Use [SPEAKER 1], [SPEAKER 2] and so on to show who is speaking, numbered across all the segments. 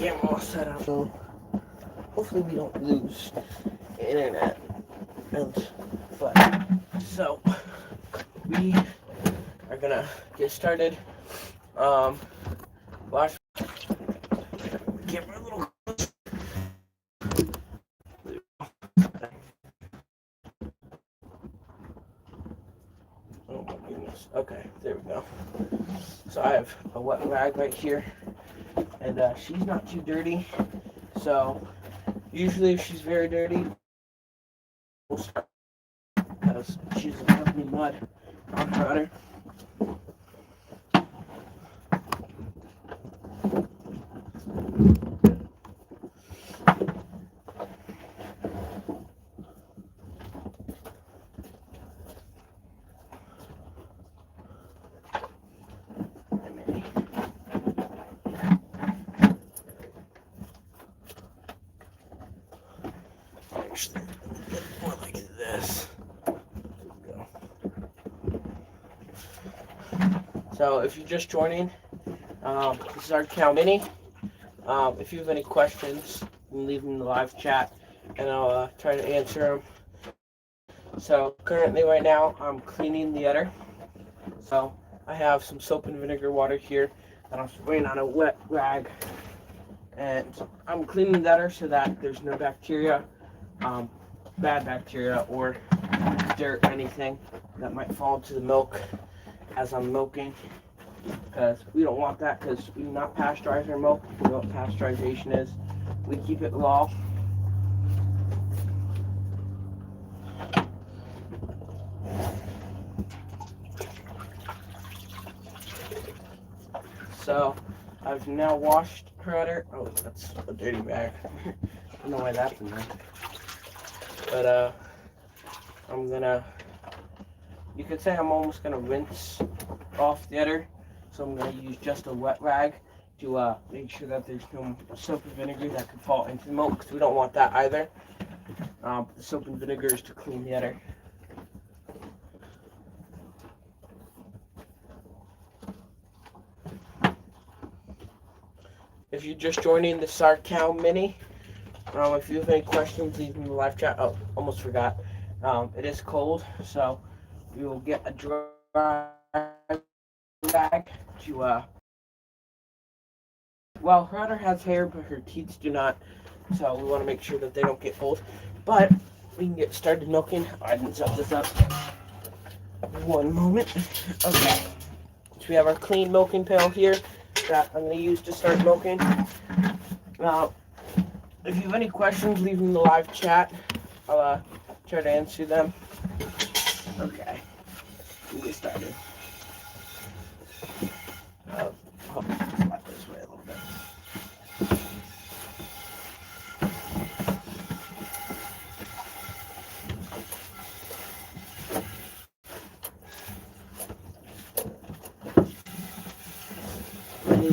[SPEAKER 1] camera all set up, so hopefully we don't lose internet. But so we are gonna get started. Watch camera a little closer. Oh my goodness. Okay, there we go. So I have a wet rag right here, and she's not too dirty. So usually if she's very dirty, we'll start because she's covered in mud on her udder. Actually, more like this. There we go. So if you're just joining, this is our Cow Mini. If you have any questions, you can leave them in the live chat, and I'll try to answer them. So currently, right now, I'm cleaning the udder. So I have some soap and vinegar water here that I'm spraying on a wet rag, and I'm cleaning the udder so that there's no bacteria, bad bacteria or dirt or anything that might fall into the milk as I'm milking, because we don't want that, because we do not pasteurize our milk. You know what pasteurization is. We keep it raw. So I've now washed her udder. Oh, that's a dirty bag. I don't know why that's in there. But I'm gonna, you could say I'm almost gonna rinse off the udder. So I'm gonna use just a wet rag to make sure that there's no soap and vinegar that could fall into the milk, because we don't want that either. The soap and vinegar is to clean the udder. If you're just joining, this is our Cow Mini. If you have any questions, leave them in the live chat. Oh, almost forgot. It is cold, so we will get a dry bag to, well, her udder has hair, but her teats do not, so we want to make sure that they don't get cold. But we can get started milking. I didn't set this up. One moment. Okay. So we have our clean milking pail here that I'm going to use to start milking. Now, if you have any questions, leave them in the live chat. I'll try to answer them. Okay, we'll get started. I'll slide this way a little bit.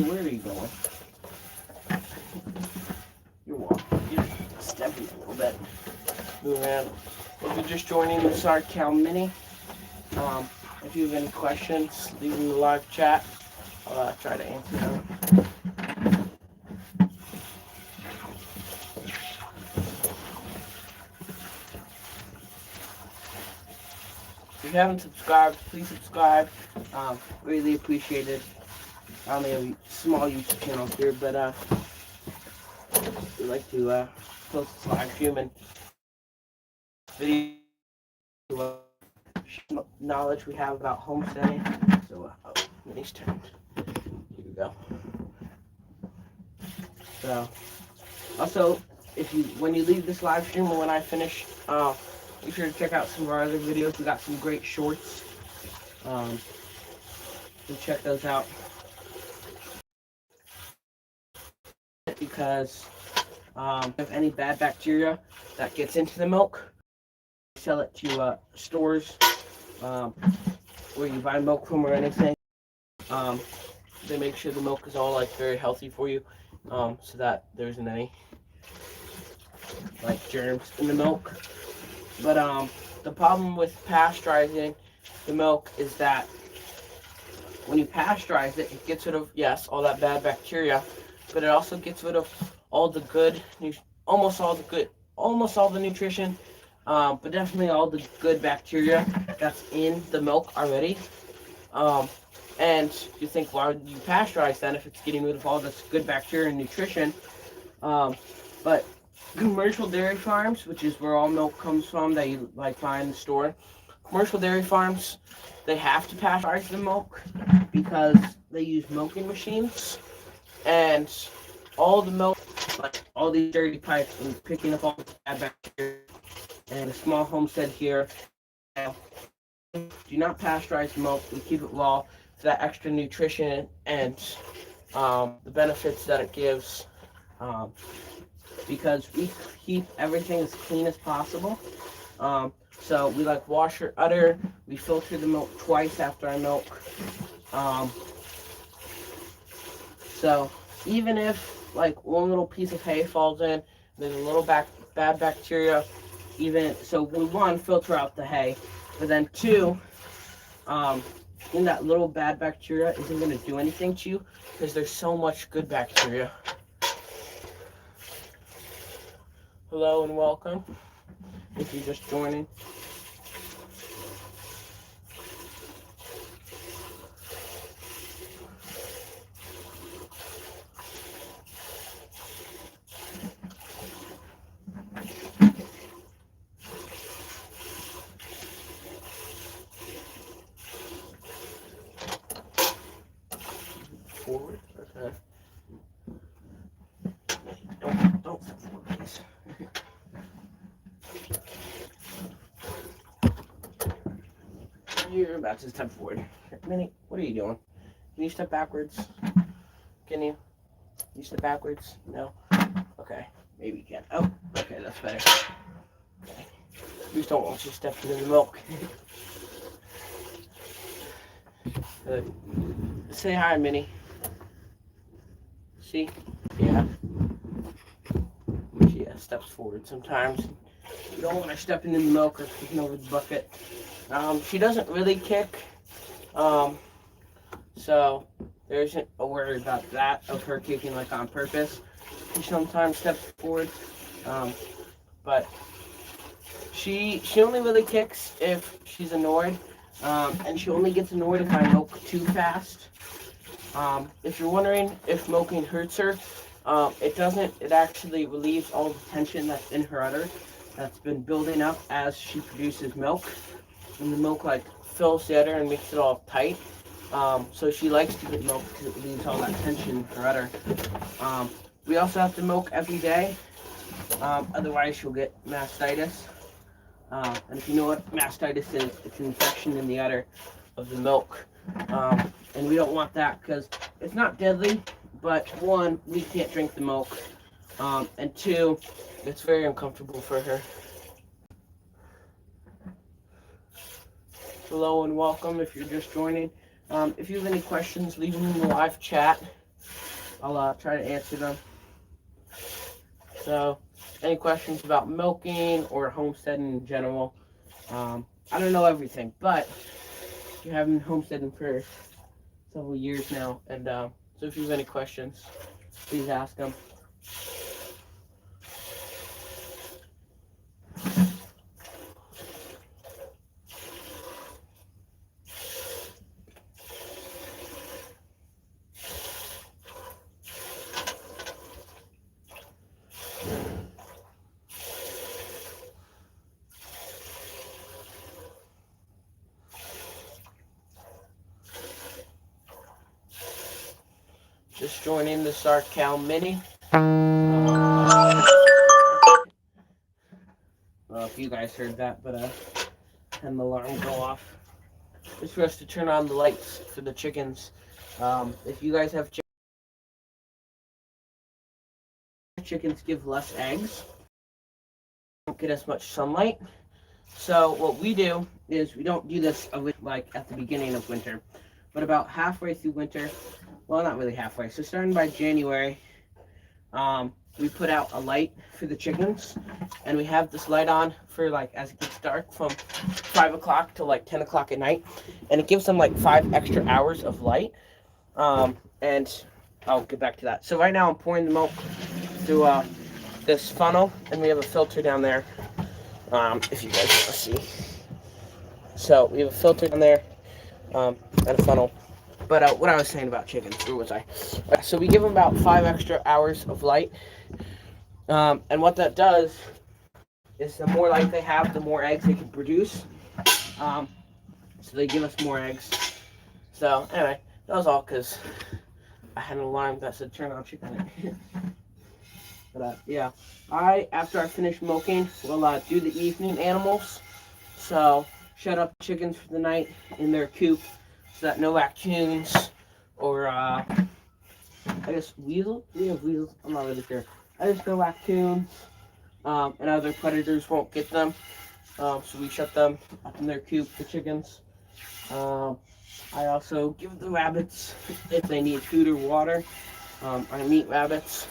[SPEAKER 1] Where are you going? You're walking. You're stepping a little bit. Move around. If you're just joining, this is our Cow Mini. If you have any questions, leave them in the live chat. I'll try to answer them. If you haven't subscribed, please subscribe. Really appreciated. I only have a small YouTube channel here, but we like to post this live stream and video knowledge we have about homesteading. So, oh, Minnie's turned. Here we go. So, also, when you leave this live stream or when I finish, be sure to check out some of our other videos. We got some great shorts. So check those out. Because if any bad bacteria that gets into the milk, sell it to stores where you buy milk from or anything. They make sure the milk is all very healthy for you, so that there isn't any germs in the milk. But the problem with pasteurizing the milk is that when you pasteurize it, it gets rid of, yes, all that bad bacteria, but it also gets rid of all the good, almost all the nutrition, but definitely all the good bacteria that's in the milk already. And you think, why would you pasteurize then if it's getting rid of all this good bacteria and nutrition? But commercial dairy farms, which is where all milk comes from that you like buy in the store, commercial dairy farms, they have to pasteurize the milk because they use milking machines, and all the milk, like all these dirty pipes and picking up all the bad bacteria. And a small homestead here, do not pasteurize milk. We keep it raw for that extra nutrition and the benefits that it gives, because we keep everything as clean as possible. So we like wash our udder. We filter the milk twice after our milk. So even if like one little piece of hay falls in, there's a little bad bacteria. Even so, we one, filter out the hay, but then two, in that little bad bacteria isn't going to do anything to you because there's so much good bacteria. Hello and welcome if you're just joining. Forward, okay. Don't step forward, please. You're about to step forward. Minnie, what are you doing? Can you step backwards? Can you? Can you step backwards? No? Okay, maybe you can. Oh, okay, that's better. Okay. We just don't want you stepping in the milk. Say hi, Minnie. See? Yeah. She steps forward sometimes. You don't want her stepping in the milk or kicking over the bucket. She doesn't really kick, so there isn't a worry about that of her kicking like on purpose. She sometimes steps forward, but she only really kicks if she's annoyed, and she only gets annoyed if I milk too fast. If you're wondering if milking hurts her, it doesn't. It actually relieves all the tension that's in her udder that's been building up as she produces milk. And the milk like fills the udder and makes it all tight. So she likes to get milk because it relieves all that tension in her udder. We also have to milk every day, otherwise she'll get mastitis. And if you know what mastitis is, it's an infection in the udder of the milk. And we don't want that because it's not deadly, but one, we can't drink the milk, and two, it's very uncomfortable for her. Hello and welcome if you're just joining. If you have any questions, leave them in the live chat. I'll try to answer them. So, any questions about milking or homesteading in general? I don't know everything, but you have been homesteading for several years now, and so if you have any questions, please ask them. Just joining the Sark Cow Mini. Well, if you guys heard that, but had an alarm go off. It's for us to turn on the lights for the chickens. If you guys have chickens give less eggs, don't get as much sunlight. So what we do is we don't do this like at the beginning of winter, but about halfway through winter. Well, not really halfway. So starting by January, we put out a light for the chickens, and we have this light on for like as it gets dark from 5 o'clock to like 10 o'clock at night, and it gives them like 5 extra hours of light. And I'll get back to that. So right now I'm pouring the milk through this funnel, and we have a filter down there. If you guys want to see. So we have a filter down there, and a funnel. But what I was saying about chickens, where was I? So we give them about 5 extra hours of light. And what that does is the more light they have, the more eggs they can produce. So they give us more eggs. So anyway, that was all because I had an alarm that said turn on chicken. But yeah, after I finish milking, will do the evening animals. So shut up chickens for the night in their coop so that no raccoons or I guess weasel. Do we have weasels? I'm not really sure. I just no raccoons and other predators won't get them. So we shut them up in their coop, the chickens. I also give the rabbits if they need food or water. I meat rabbits.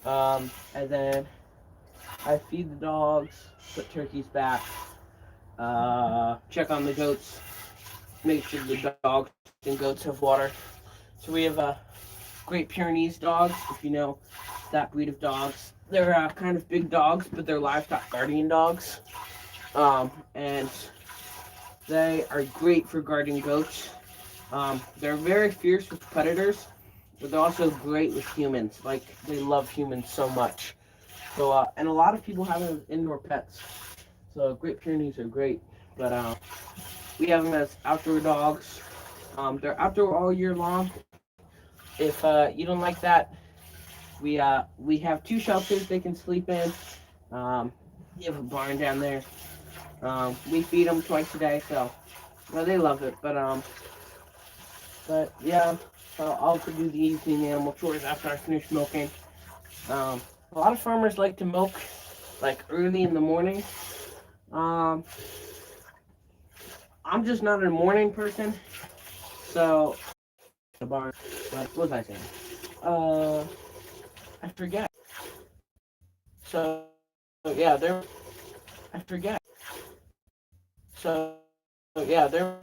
[SPEAKER 1] And then I feed the dogs, put turkeys back, check on the goats, make sure the dogs and goats have water. So we have Great Pyrenees dogs, if you know that breed of dogs. They're kind of big dogs, but they're livestock guardian dogs. And they are great for guarding goats. They're very fierce with predators, but they're also great with humans. Like, they love humans so much. So, and a lot of people have them as indoor pets. So, Great Pyrenees are great. But we have them as outdoor dogs. They're outdoor all year long. If you don't like that, we have 2 shelters they can sleep in. We have a barn down there. We feed them twice a day, so well, they love it. But yeah, I'll do the evening animal chores after I finish milking. A lot of farmers like to milk like early in the morning. I'm just not a morning person, so the barn. What was I saying? I forget. So yeah, they're I forget. So yeah, they're